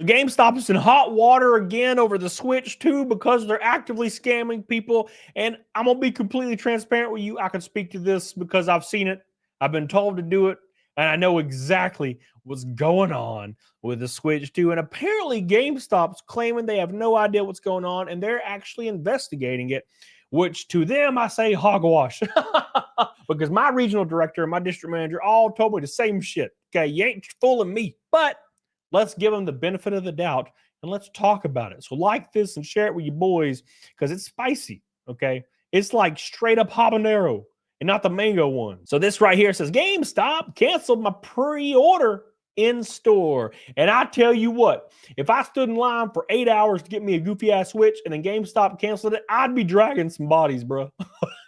GameStop is in hot water again over the Switch 2 because they're actively scamming people. And I'm going to be completely transparent with you. I can speak to this because I've seen it. I've been told to do it. And I know exactly what's going on with the Switch 2. And apparently, GameStop's claiming they have no idea what's going on and they're actually investigating it, which to them, I say hogwash. Because my regional director and my district manager all told me the same shit. Okay, you ain't fooling me. But let's give them the benefit of the doubt and let's talk about it. So like this and share it with your boys because it's spicy. Okay. It's like straight up habanero and not the mango one. So this right here says GameStop canceled my pre-order in store. And I tell you what, if I stood in line for 8 hours to get me a goofy ass Switch and then GameStop canceled it, I'd be dragging some bodies, bro.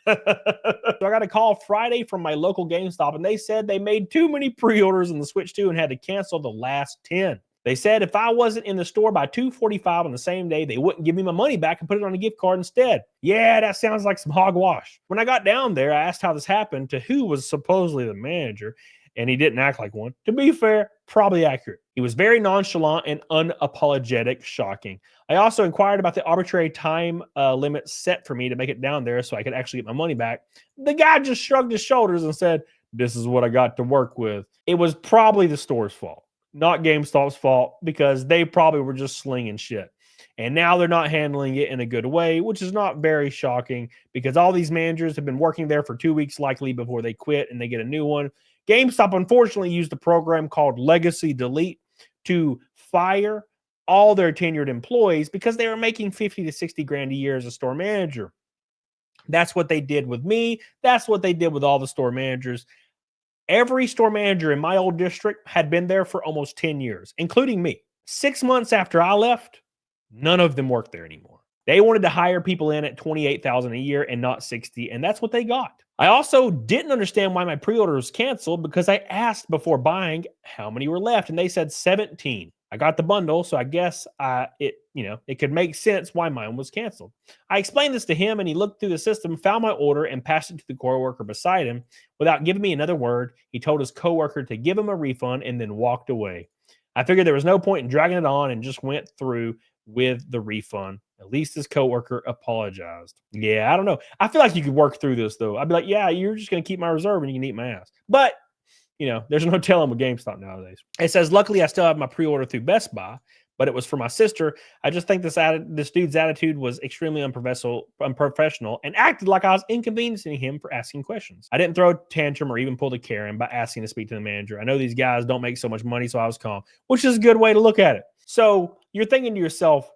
So I got a call Friday from my local GameStop and they said they made too many pre-orders in the Switch 2 and had to cancel the last 10. They said if I wasn't in the store by 2:45 on the same day, they wouldn't give me my money back and put it on a gift card instead. Yeah, that sounds like some hogwash. When I got down there, I asked how this happened to who was supposedly the manager, and he didn't act like one. To be fair, probably accurate. He was very nonchalant and unapologetic, shocking. I also inquired about the arbitrary time limit set for me to make it down there so I could actually get my money back. The guy just shrugged his shoulders and said, "This is what I got to work with." It was probably the store's fault, not GameStop's fault, because they probably were just slinging shit. And now they're not handling it in a good way, which is not very shocking because all these managers have been working there for 2 weeks likely before they quit and they get a new one. GameStop unfortunately used a program called Legacy Delete to fire all their tenured employees because they were making 50 to 60 grand a year as a store manager. That's what they did with me. That's what they did with all the store managers. Every store manager in my old district had been there for almost 10 years, including me. 6 months after I left, none of them worked there anymore. They wanted to hire people in at $28,000 a year and not 60, and that's what they got. I also didn't understand why my pre-order was canceled because I asked before buying how many were left, and they said 17. I got the bundle, so I guess it could make sense why mine was canceled. I explained this to him, and he looked through the system, found my order, and passed it to the coworker beside him. Without giving me another word, he told his coworker to give him a refund and then walked away. I figured there was no point in dragging it on and just went through with the refund. At least his coworker apologized. Yeah, I don't know. I feel like you could work through this though. I'd be like, yeah, you're just going to keep my reserve and you can eat my ass. But there's no telling with GameStop nowadays. It says, luckily, I still have my pre-order through Best Buy, but it was for my sister. I just think this dude's attitude was extremely unprofessional and acted like I was inconveniencing him for asking questions. I didn't throw a tantrum or even pull the Karen by asking to speak to the manager. I know these guys don't make so much money, so I was calm, which is a good way to look at it. So you're thinking to yourself,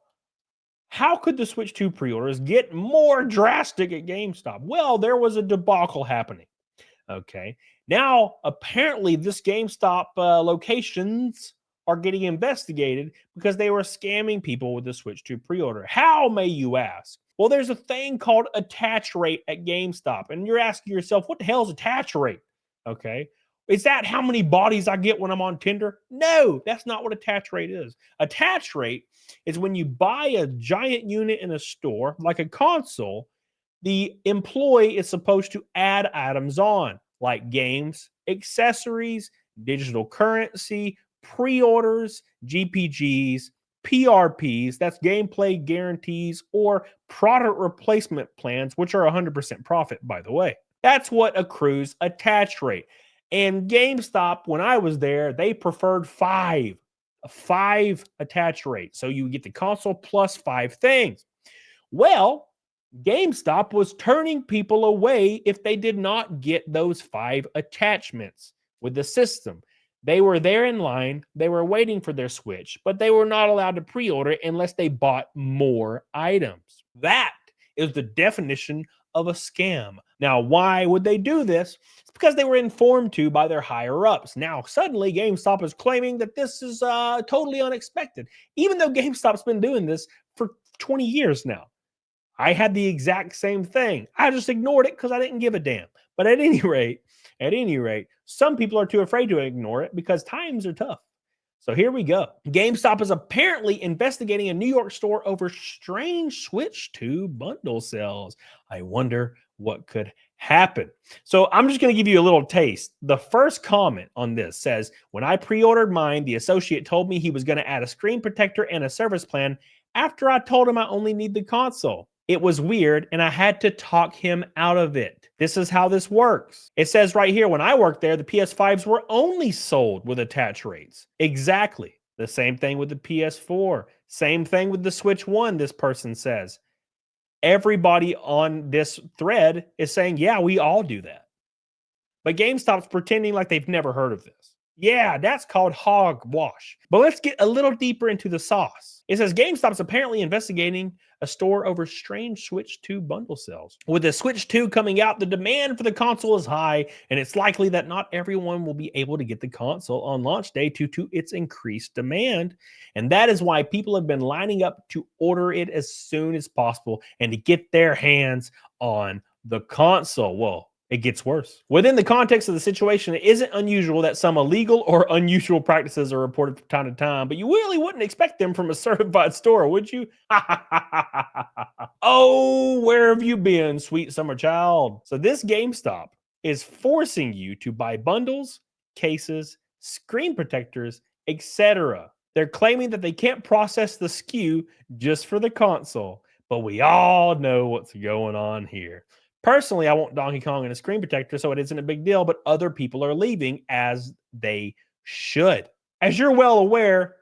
how could the Switch 2 pre-orders get more drastic at GameStop? Well, there was a debacle happening. Okay. Now, apparently, this GameStop locations are getting investigated because they were scamming people with the Switch 2 pre-order. How, may you ask? Well, there's a thing called attach rate at GameStop. And you're asking yourself, what the hell is attach rate? Okay. Is that how many bodies I get when I'm on Tinder? No, that's not what attach rate is. Attach rate is when you buy a giant unit in a store, like a console, the employee is supposed to add items on, like games, accessories, digital currency, pre-orders, GPGs, PRPs, that's gameplay guarantees, or product replacement plans, which are 100% profit, by the way. That's what accrues attach rate. And GameStop, when I was there, they preferred a 5 attach rate. So you get the console plus 5 things. Well, GameStop was turning people away if they did not get those 5 attachments with the system. They were there in line, they were waiting for their Switch, but they were not allowed to pre-order unless they bought more items. That is the definition of a scam. Now, why would they do this? It's because they were informed to by their higher-ups. Now, suddenly, GameStop is claiming that this is totally unexpected, even though GameStop's been doing this for 20 years now. I had the exact same thing. I just ignored it because I didn't give a damn. But at any rate, some people are too afraid to ignore it because times are tough. So here we go. GameStop is apparently investigating a New York store over strange Switch 2 bundle sales. I wonder what could happen. So I'm just going to give you a little taste. The first comment on this says, when I pre-ordered mine, the associate told me he was going to add a screen protector and a service plan after I told him I only need the console. It was weird and I had to talk him out of it. This is how this works. It says right here, when I worked there, the PS5s were only sold with attach rates. Exactly. The same thing with the PS4. Same thing with the Switch 1, this person says. Everybody on this thread is saying, yeah, we all do that. But GameStop's pretending like they've never heard of this. Yeah, that's called hogwash. But let's get a little deeper into the sauce. It says GameStop's apparently investigating a store over strange Switch 2 bundle sales. With the Switch 2 coming out, the demand for the console is high, and it's likely that not everyone will be able to get the console on launch day due to its increased demand. And that is why people have been lining up to order it as soon as possible and to get their hands on the console. Well, it gets worse. Within the context of the situation, it isn't unusual that some illegal or unusual practices are reported from time to time, but you really wouldn't expect them from a certified store, would you? Oh, where have you been, sweet summer child? So this GameStop is forcing you to buy bundles, cases, screen protectors, etc. They're claiming that they can't process the SKU just for the console, but we all know what's going on here. Personally, I want Donkey Kong and a screen protector, so it isn't a big deal, but other people are leaving, as they should. As you're well aware,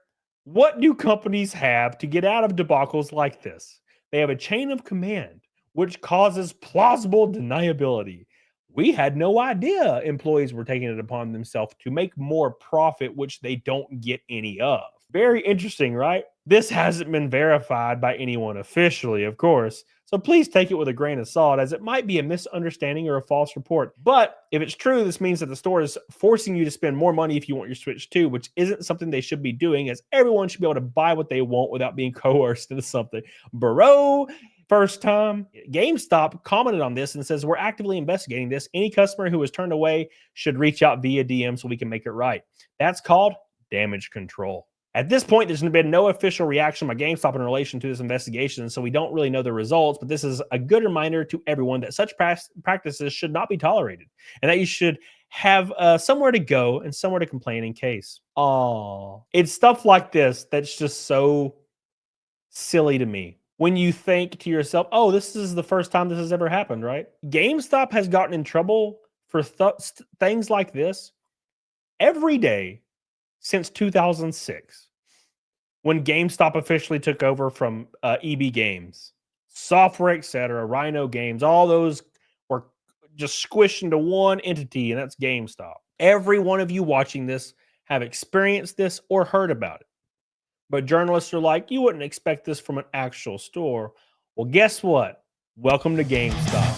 what do companies have to get out of debacles like this? They have a chain of command, which causes plausible deniability. We had no idea employees were taking it upon themselves to make more profit, which they don't get any of. Very interesting, right? This hasn't been verified by anyone officially, of course, so please take it with a grain of salt, as it might be a misunderstanding or a false report. But if it's true, this means that the store is forcing you to spend more money if you want your Switch 2, which isn't something they should be doing, as everyone should be able to buy what they want without being coerced into something. Bro, first time. GameStop commented on this and says, we're actively investigating this. Any customer who was turned away should reach out via DM so we can make it right. That's called damage control. At this point, there's been no official reaction by GameStop in relation to this investigation, so we don't really know the results, but this is a good reminder to everyone that such practices should not be tolerated, and that you should have somewhere to go and somewhere to complain in case. Oh, it's stuff like this that's just so silly to me. When you think to yourself, oh, this is the first time this has ever happened, right? GameStop has gotten in trouble for things like this every day since 2006, when GameStop officially took over from EB Games. Software, etc., Rhino Games, all those were just squished into one entity, and that's GameStop. Every one of you watching this have experienced this or heard about it. But journalists are like, you wouldn't expect this from an actual store. Well, guess what? Welcome to GameStop.